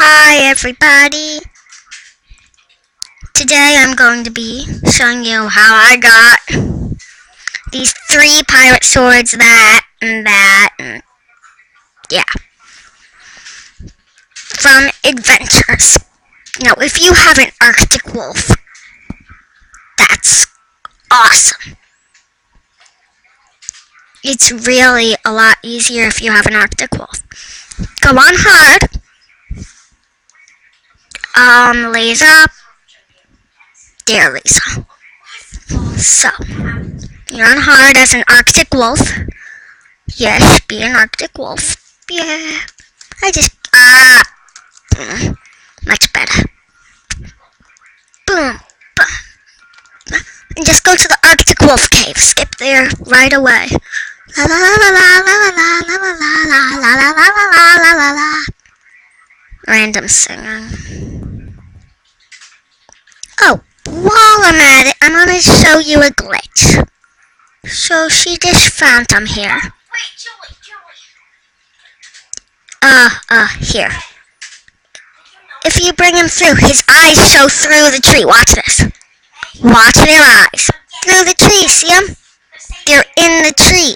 Hi everybody! Today I'm going to be showing you how I got these 3 pirate swords, that and that, and yeah, from Adventures. Now if you have an Arctic Wolf, that's awesome. It's really a lot easier if you have an Arctic Wolf. Go on hard. Lisa. Dear Lisa. So, you're on hard as an Arctic Wolf. Yes, be an Arctic Wolf. Yeah. Much better. Boom. And just go to the Arctic Wolf Cave. Skip there right away. La la la la la la la la la la la la la la la la. Random singing. Oh, while I'm at it, I'm gonna show you a glitch. So she just phantom here. Wait, Julie. Here. If you bring him through, his eyes show through the tree. Watch this. Watch their eyes. Through the tree, see them? They're in the tree.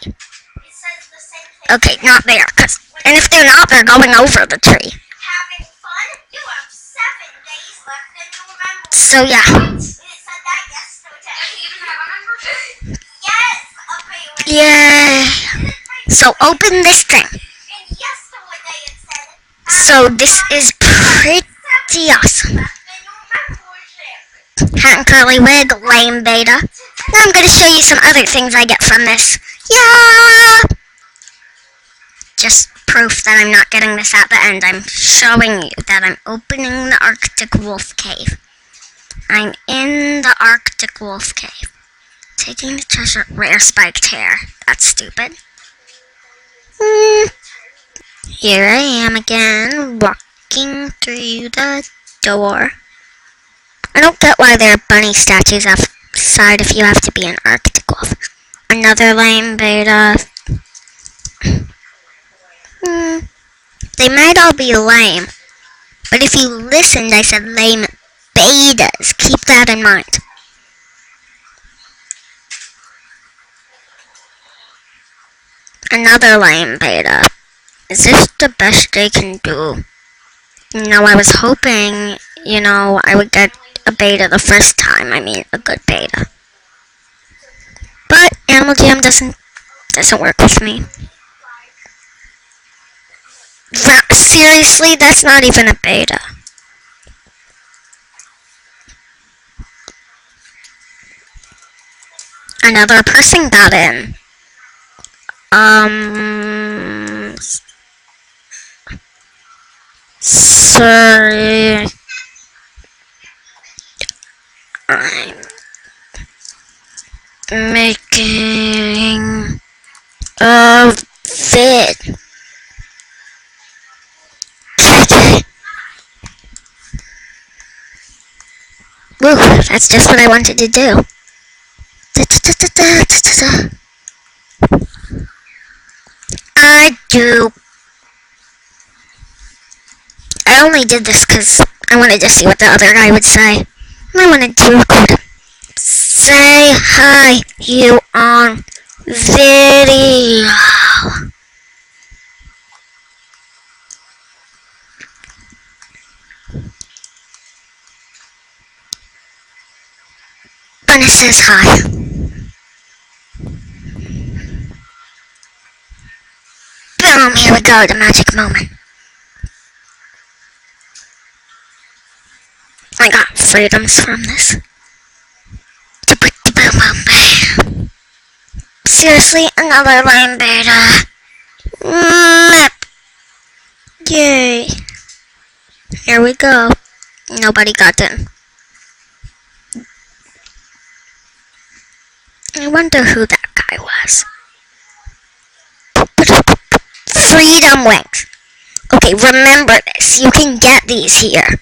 Okay, not there. And if they're not, they're going over the tree. Having fun? You have 7 days left and you remember. So, yeah. It said that yesterday. You even have a member? Yes, okay. Yay. So, open this thing. And yesterday it said. So, this is pretty awesome. Hat and curly wig, lame beta. Now I'm going to show you some other things I get from this. Yeah! Just proof that I'm not getting this at the end. I'm showing you that I'm opening the Arctic Wolf Cave. I'm in the Arctic Wolf Cave. Taking the treasure, rare spiked hair. That's stupid. Here I am again, walking through the door. I don't get why there are bunny statues outside if you have to be an Arctic Wolf. Another lame beta. They might all be lame, but if you listened, I said lame betas. Keep that in mind. Another lame beta. Is this the best they can do? No, I was hoping, I would get a beta the first time. I mean, a good beta. But Animal Jam doesn't work with me. Seriously, that's not even a beta. Another person got in. Sorry. I'm making a vid. Woo, that's just what I wanted to do. I only did this because I wanted to see what the other guy would say. I wanted to record. Say hi, you on video. Bunny says hi. Boom, here we go, the magic moment. I got freedoms from this. Seriously, another lame beta. Yay. Here we go. Nobody got in. I wonder who that guy was. Freedom wings. Okay, remember this. You can get these here.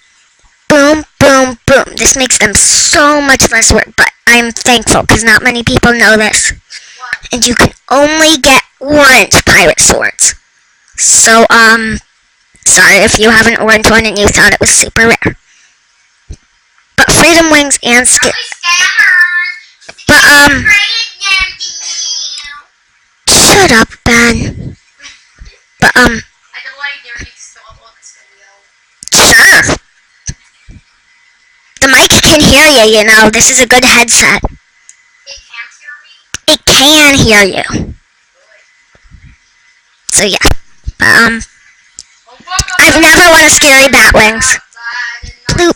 Boom, boom, boom. This makes them so much less work, but I'm thankful because not many people know this. And you can only get orange pirate swords. So, Sorry if you have an orange one and you thought it was super rare. But Freedom Wings and Skip. But, shut up, Ben. But, I don't like your next to upload this video. sure. The mic can hear you, you know. This is a good headset. It can't hear me. It can hear you. So, yeah. But, I've never won a scary bat wings. Bloop.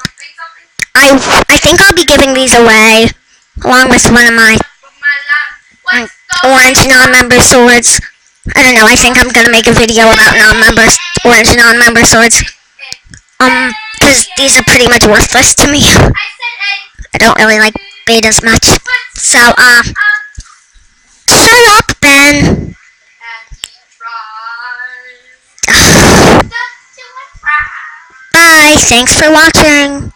I think I'll be giving these away, along with one of my orange non-member swords. I don't know, I think I'm gonna make a video about non-members, orange non-member swords. Because these are pretty much worthless to me. I don't really like betas much. So, shut up, Ben. Bye, thanks for watching.